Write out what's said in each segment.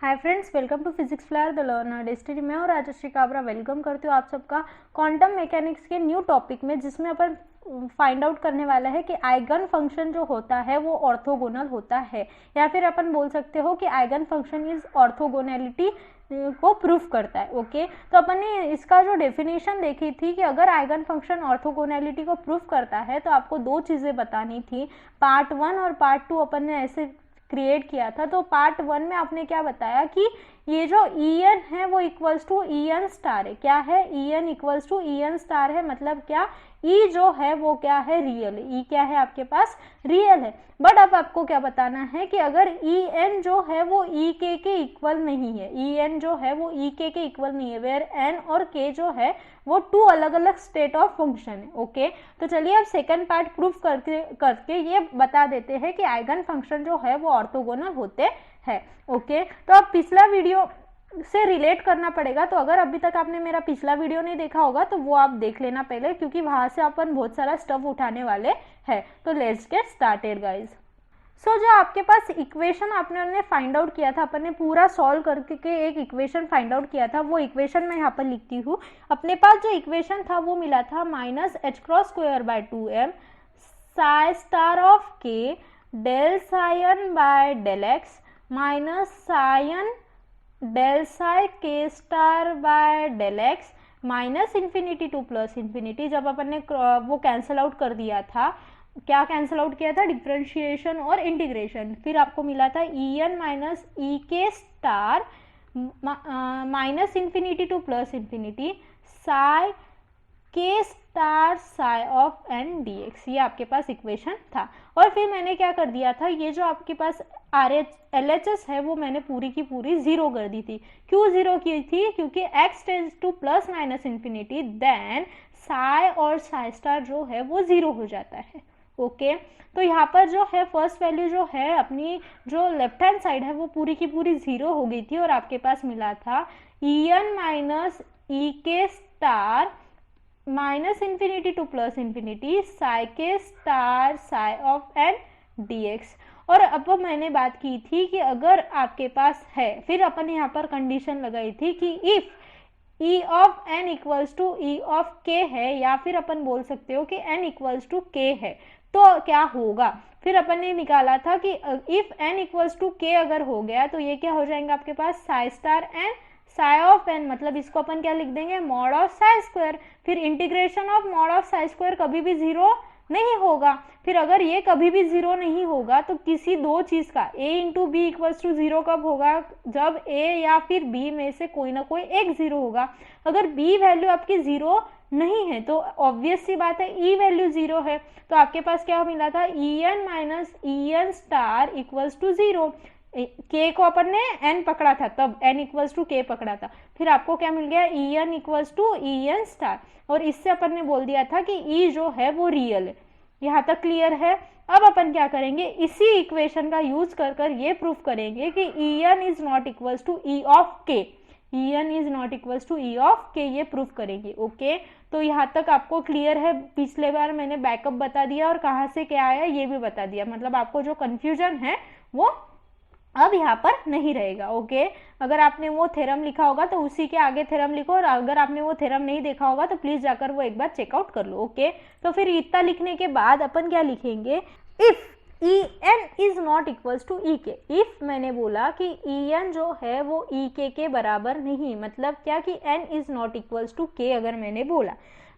Hi friends, welcome to physics flyer the learner destiny में और Rajshree Kabra welcome करती हूँ आप सबका क्वांटम मैकेनिक्स के न्यू टॉपिक में, जिसमें अपन फाइंड आउट करने वाला है कि आइगन फंक्शन जो होता है वो ऑर्थोगोनल होता है, या फिर अपन बोल सकते हो कि आइगन फंक्शन इज ऑर्थोगोनैलिटी को प्रूफ करता है। ओके, तो अपन ने इसका जो डेफिनेशन देखी थी कि अगर आइगन फंक्शन ऑर्थोगोनैलिटी को प्रूफ करता है तो आपको दो चीज़ें बतानी थी। पार्ट 1 और पार्ट 2 अपन ने ऐसे क्रिएट किया था। तो पार्ट 1 में आपने क्या बताया कि ये जो En है वो इक्वल्स टू En स्टार है। क्या है? En equals to En star है, मतलब क्या, E जो है वो क्या है? रियल है। E क्या है आपके पास? रियल है। बट अब आपको क्या बताना है कि अगर En जो है वो E के इक्वल नहीं है, En जो है वो E के इक्वल नहीं है, वेयर N और K जो है वो टू अलग अलग स्टेट ऑफ फंक्शन है। ओके, तो चलिए अब सेकंड पार्ट प्रूफ करके ये बता देते हैं कि आइगन फंक्शन जो है वो ऑर्थोगोनल होते हैं। ओके, तो अब पिछला वीडियो से रिलेट करना पड़ेगा। तो अगर अभी तक आपने मेरा पिछला वीडियो नहीं देखा होगा तो वो आप देख लेना पहले, क्योंकि वहां से अपन बहुत सारा स्टफ उठाने वाले हैं। तो लेट्स गेट स्टार्टेड गाइज। सो जो आपके पास इक्वेशन आपने फाइंड आउट किया था, अपन ने पूरा सॉल्व करके एक इक्वेशन फाइंड आउट किया था, वो इक्वेशन मैं यहाँ पर लिखती हूँ। अपने पास जो इक्वेशन था वो मिला था -h×2 psi star of K del sign by del x minus sign del psi के star by del x minus infinity to plus infinity. जब अपन ने वो कैंसिल आउट कर दिया था, क्या कैंसिल आउट किया था? डिफरेंशिएशन और इंटीग्रेशन। फिर आपको मिला था En minus E K star minus infinity to plus infinity psi के star psi of n dx। ये आपके पास इक्वेशन था। और फिर मैंने क्या कर दिया था, ये जो आपके पास LHS है वो मैंने पूरी की पूरी जीरो कर दी थी। क्यों जीरो की थी? क्योंकि x tends to plus minus infinity, then psi और साई स्टार जो है वो जीरो हो जाता है। ओके, तो यहाँ पर जो है फर्स्ट वैल्यू जो है अपनी जो लेफ्ट हैंड साइड है वो पूरी की पूरी जीरो हो गई थी, और आपके पास मिला था En minus E K star minus infinity to plus infinity psi के star psi of n dx। और अब मैंने बात की थी कि अगर आपके पास है, फिर अपन यहाँ पर कंडीशन लगाई थी कि if e of n equals to e of k है, या फिर अपन बोल सकते हो कि n इक्वल्स टू k है, तो क्या होगा। फिर अपन ने निकाला था कि if n equals to k अगर हो गया तो ये क्या हो जाएगा आपके पास? Psi star n psi of n, मतलब इसको अपन क्या लिख देंगे? Mod of psi square. फिर integration of mod of psi square कभी भी जीरो नहीं होगा। फिर अगर ये कभी भी जीरो नहीं होगा तो किसी दो चीज का a into B equals to zero कब होगा? जब a या फिर b में से कोई ना कोई एक जीरो होगा। अगर b वैल्यू आपकी जीरो नहीं है तो ऑब्वियस सी बात है e वैल्यू जीरो है। तो आपके पास क्या मिला था? En minus En star equals to zero. k को अपन ने n पकड़ा था, तब n इक्वल्स टू k पकड़ा था। फिर आपको क्या मिल गया? En equals to En star, और इससे अपन ने बोल दिया था कि e जो है वो रियल है। यहाँ तक क्लियर है? अब अपन क्या करेंगे, इसी इक्वेशन का यूज कर ये प्रूफ करेंगे कि En is not equals to e of k। En is not equals to e of k, ये प्रूफ करेंगे। ओके, तो यहाँ तक आपको क्लियर है? पिछले बार मैंने बैकअप बता दिया और कहाँ से क्या आया ये भी बता दिया, मतलब आपको जो कंफ्यूजन है वो अब यहाँ पर नहीं रहेगा। ओके, अगर आपने वो थ्योरम लिखा होगा तो उसी के आगे थ्योरम लिखो, और अगर आपने वो थ्योरम नहीं देखा होगा तो प्लीज जाकर वो एक बार चेकआउट कर लो। ओके, तो फिर इतना लिखने के बाद अपन क्या लिखेंगे? If En is not equals to E K. If मैंने बोला कि En जो है वो ई के बराबर नहीं, मतलब क्या कि n is not equals to k अगर मैंने बोला,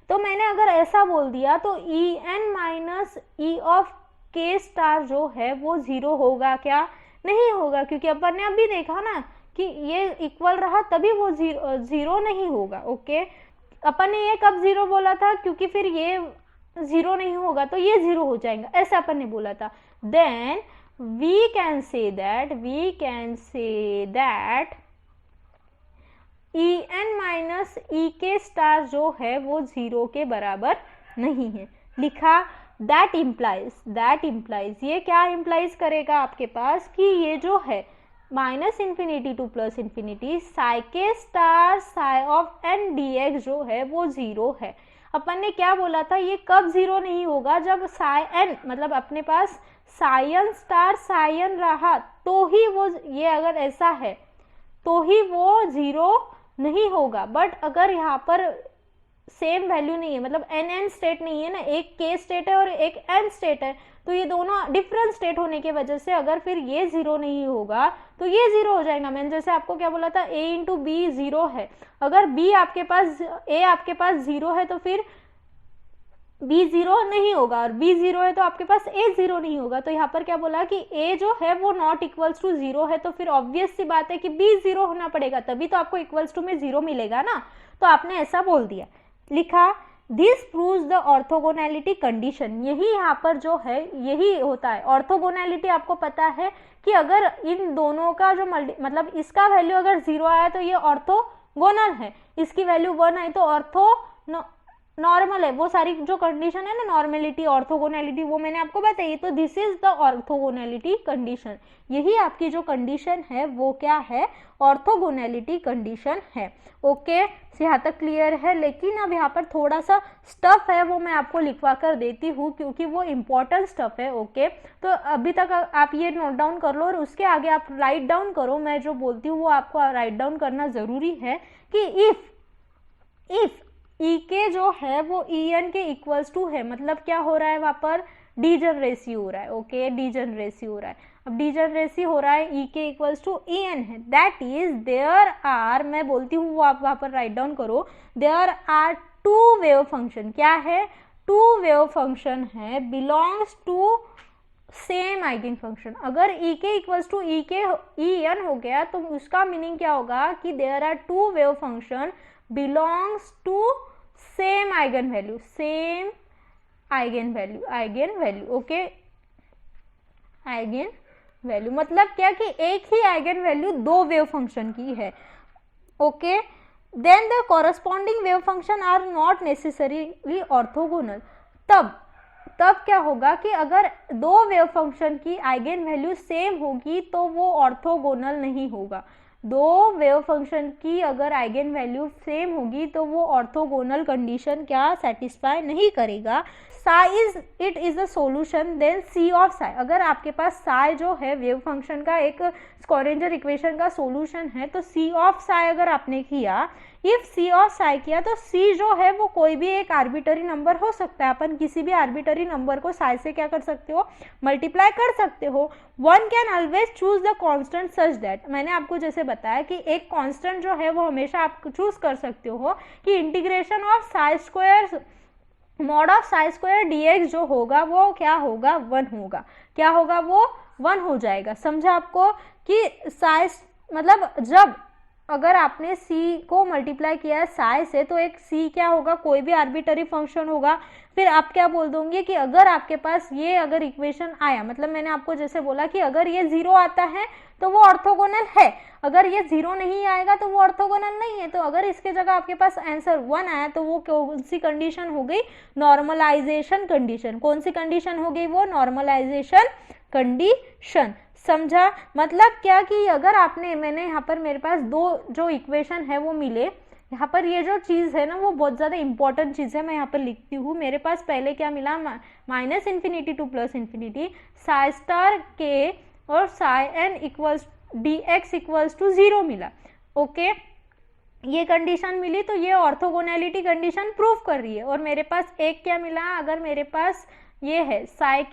तो मैंने अगर ऐसा बोल दिया तो En minus E of k star जो है वो जीरो होगा क्या? नहीं होगा, क्योंकि अपन ने अभी देखा ना कि ये इक्वल रहा तभी वो जीरो नहीं होगा। ओके, अपन ने ये कब जीरो बोला था? क्योंकि फिर ये जीरो नहीं होगा तो ये जीरो हो जाएगा, ऐसा अपन ने बोला था। Then we can say that En minus E K star जो है वो जीरो के बराबर नहीं है। लिखा दैट इम्प्लाइज ये क्या इम्प्लाइज करेगा आपके पास कि ये जो है minus infinity to plus infinity psi के star psi of n dx जो है वो जीरो है। अपन ने क्या बोला था? ये कब जीरो नहीं होगा? जब साई n, मतलब अपने पास साइन स्टार साइन रहा तो ही वो, ये अगर ऐसा है तो ही वो जीरो नहीं होगा। बट अगर यहाँ पर सेम वैल्यू नहीं है, मतलब एन स्टेट नहीं है ना, एक के स्टेट है और एक एन स्टेट है, तो ये दोनों डिफरेंट स्टेट होने की वजह से अगर फिर ये जीरो नहीं होगा तो ये जीरो हो जाएगा। मैंने जैसे आपको क्या बोला था, a इंटू बी जीरो है, अगर b आपके पास a आपके पास जीरो है तो फिर b जीरो नहीं होगा, और b जीरो है तो आपके पास a जीरो नहीं होगा। तो यहाँ पर क्या बोला कि a जो है वो नॉट इक्वल्स टू जीरो है, तो फिर ऑब्वियस सी बात है कि b जीरो होना पड़ेगा, तभी तो आपको इक्वल्स टू में जीरो मिलेगा ना। तो आपने ऐसा बोल दिया, लिखा this proves the orthogonality condition. यही यहाँ पर जो है यही होता है ऑर्थोगोनैलिटी। आपको पता है कि अगर इन दोनों का जो मतलब इसका वैल्यू अगर जीरो आया तो ये ऑर्थोगोनल है, इसकी वैल्यू वन आई तो ऑर्थो नॉर्मल है। वो सारी जो कंडीशन है ना, नॉर्मेलिटी, ऑर्थोगोनैलिटी, वो मैंने आपको बताई। तो this is the orthogonality condition. यही आपकी जो कंडीशन है वो क्या है, ऑर्थोगोनैलिटी कंडीशन है। ओके, यहाँ तक क्लियर है। लेकिन अब यहाँ पर थोड़ा सा स्टफ है वो मैं आपको लिखवा कर देती हूँ क्योंकि वो इम्पोर्टेंट स्टफ है। ओके, तो अभी तक आप ये नोट डाउन कर लो और उसके आगे आप राइट डाउन करो। मैं जो बोलती हूँ वो आपको राइट डाउन करना जरूरी है कि इफ ई के जो है वो ई एन के इक्वल्स टू है, मतलब क्या हो रहा है वहाँ पर, डीजनरेसी हो रहा है। ओके, डीजनरेसी हो रहा है। अब डीजनरेसी हो रहा है, E K equals to E N है, दैट इज देयर आर, मैं बोलती हूँ वो आप वहाँ पर राइट डाउन करो, there are two wave function. क्या है, टू वेव फंक्शन है, belongs to same eigen function. अगर E K equals to E N हो गया तो उसका मीनिंग क्या होगा कि there are two wave function belongs to same eigen value, same eigen value। Okay, eigen value मतलब क्या कि एक ही आइगन वैल्यू दो वेव फंक्शन की है। Okay, then the corresponding wave function are not necessarily orthogonal. तब क्या होगा कि अगर दो वेव फंक्शन की आइगन वैल्यू सेम होगी तो वो ऑर्थोगोनल नहीं होगा। दो वेव फंक्शन की अगर आइगन वैल्यू सेम होगी तो वो ऑर्थोगोनल कंडीशन क्या सेटिस्फाई नहीं करेगा। It is a solution then C of psi. अगर आपके पास साई जो है वेव फंक्शन का एक स्क्रोडिंगर इक्वेशन का सोल्यूशन है तो सी ऑफ साई अगर आपने किया, इफ सी ऑफ साई किया तो सी जो है वो कोई भी एक आर्बिटरी नंबर हो सकता है। अपन किसी भी आर्बिटरी नंबर को साई से क्या कर सकते हो, मल्टीप्लाई कर सकते हो। One can always choose the constant such that, मैंने आपको जैसे बताया कि एक कांस्टेंट जो है वो हमेशा आप चूज कर सकते हो कि integration of psi square mod of psi square DX जो होगा वो क्या होगा, वन होगा। क्या होगा, वो वन हो जाएगा। समझा आपको कि साई मतलब जब अगर आपने c को मल्टीप्लाई किया है साई से तो एक c क्या होगा, कोई भी आर्बिटरी फंक्शन होगा। फिर आप क्या बोल दोगे कि अगर आपके पास ये अगर इक्वेशन आया, मतलब मैंने आपको जैसे बोला कि अगर ये जीरो आता है तो वो ऑर्थोगोनल है, अगर ये जीरो नहीं आएगा तो वो ऑर्थोगोनल नहीं है। तो अगर इसके जगह आपके पास आंसर वन आया तो वो कौन सी कंडीशन हो गई, नॉर्मलाइजेशन कंडीशन। कौन सी कंडीशन हो गई वो, नॉर्मलाइजेशन कंडीशन। समझा, मतलब क्या कि अगर आपने, मैंने यहाँ पर मेरे पास दो जो इक्वेशन है वो मिले, यहाँ पर ये जो चीज़ है ना वो बहुत ज़्यादा इंपॉर्टेंट चीज़ है, मैं यहाँ पर लिखती हूँ। मेरे पास पहले क्या मिला, minus infinity to plus infinity psi star के और psi N equals D X equals to zero मिला। ओके, ये कंडीशन मिली तो ये ऑर्थोगोनैलिटी कंडीशन प्रूव कर रही है। और मेरे पास एक क्या मिला, अगर मेरे पास ये है साई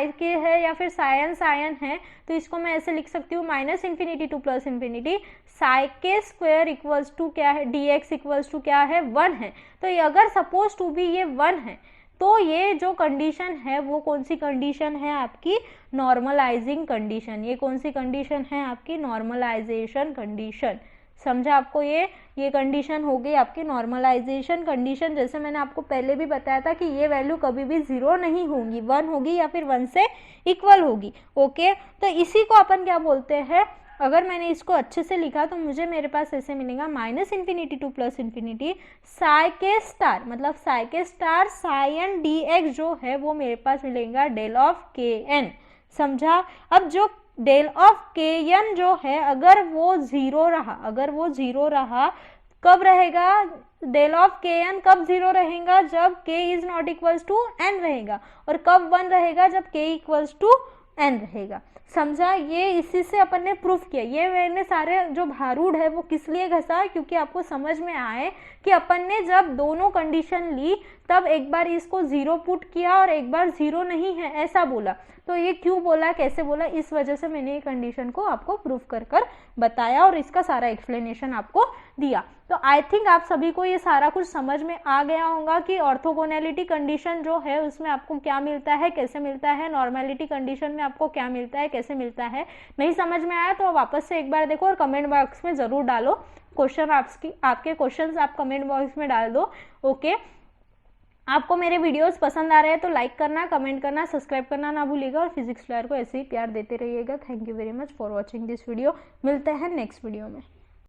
के है या फिर सायन है तो इसको मैं ऐसे लिख सकती हूँ, minus infinity to plus infinity psi के स्क्वायर इक्वल्स टू क्या है, डी एक्स इक्वल्स टू क्या है, वन है। तो ये अगर सपोज टू भी ये वन है तो ये जो कंडीशन है वो कौन सी कंडीशन है आपकी, नॉर्मलाइजिंग कंडीशन। ये कौन सी कंडीशन है आपकी, नॉर्मलाइजेशन कंडीशन। समझा आपको, ये कंडीशन हो गई आपकी नॉर्मलाइजेशन कंडीशन। जैसे मैंने आपको पहले भी बताया था कि ये वैल्यू कभी भी जीरो नहीं होगी, वन होगी या फिर वन से इक्वल होगी। ओके, तो इसी को अपन क्या बोलते हैं, अगर मैंने इसको अच्छे से लिखा तो मुझे मेरे पास ऐसे मिलेगा, minus infinity to plus infinity psi के स्टार, मतलब साई के star psi N D X जो है वो मेरे पास मिलेगा डेल ऑफ के एन। समझा, अब जो डेल ऑफ के एन जो है अगर वो जीरो रहा, कब रहेगा, डेल ऑफ के एन कब जीरो रहेगा, जब K is not equals to N रहेगा, और कब वन रहेगा, जब के इक्वल्स टू एन रहेगा। समझा? ये इसी से अपन ने प्रूफ किया। ये मैंने सारे जो भारूड है वो किस लिए घसा, क्योंकि आपको समझ में आए कि अपन ने जब दोनों कंडीशन ली तब एक बार इसको 0 पुट किया और एक बार 0 नहीं है ऐसा बोला। तो ये क्यों बोला, कैसे बोला, इस वजह से मैंने ये कंडीशन को आपको प्रूफ कर बताया और इसका सारा एक्सप्लेनेशन आपको दिया। तो आई थिंक आप सभी को ये सारा कुछ समझ में आ गया होगा कि ऑर्थोगोनैलिटी कंडीशन जो है उसमें आपको क्या मिलता है, कैसे मिलता है, नॉर्मेलिटी कंडीशन में आपको क्या मिलता है, कैसे मिलता है। नहीं समझ में आया तो वापस से एक बार देखो और कमेंट बॉक्स में ज़रूर डालो क्वेश्चन। आपके क्वेश्चंस आप कमेंट बॉक्स में डाल दो। ओके, आपको मेरे वीडियोस पसंद आ रहे हैं तो लाइक करना, कमेंट करना, सब्सक्राइब करना ना भूलिएगा और फिजिक्स फ्लेयर को ऐसे ही प्यार देते रहिएगा। Thank you very much for watching this video. मिलते हैं नेक्स्ट वीडियो में।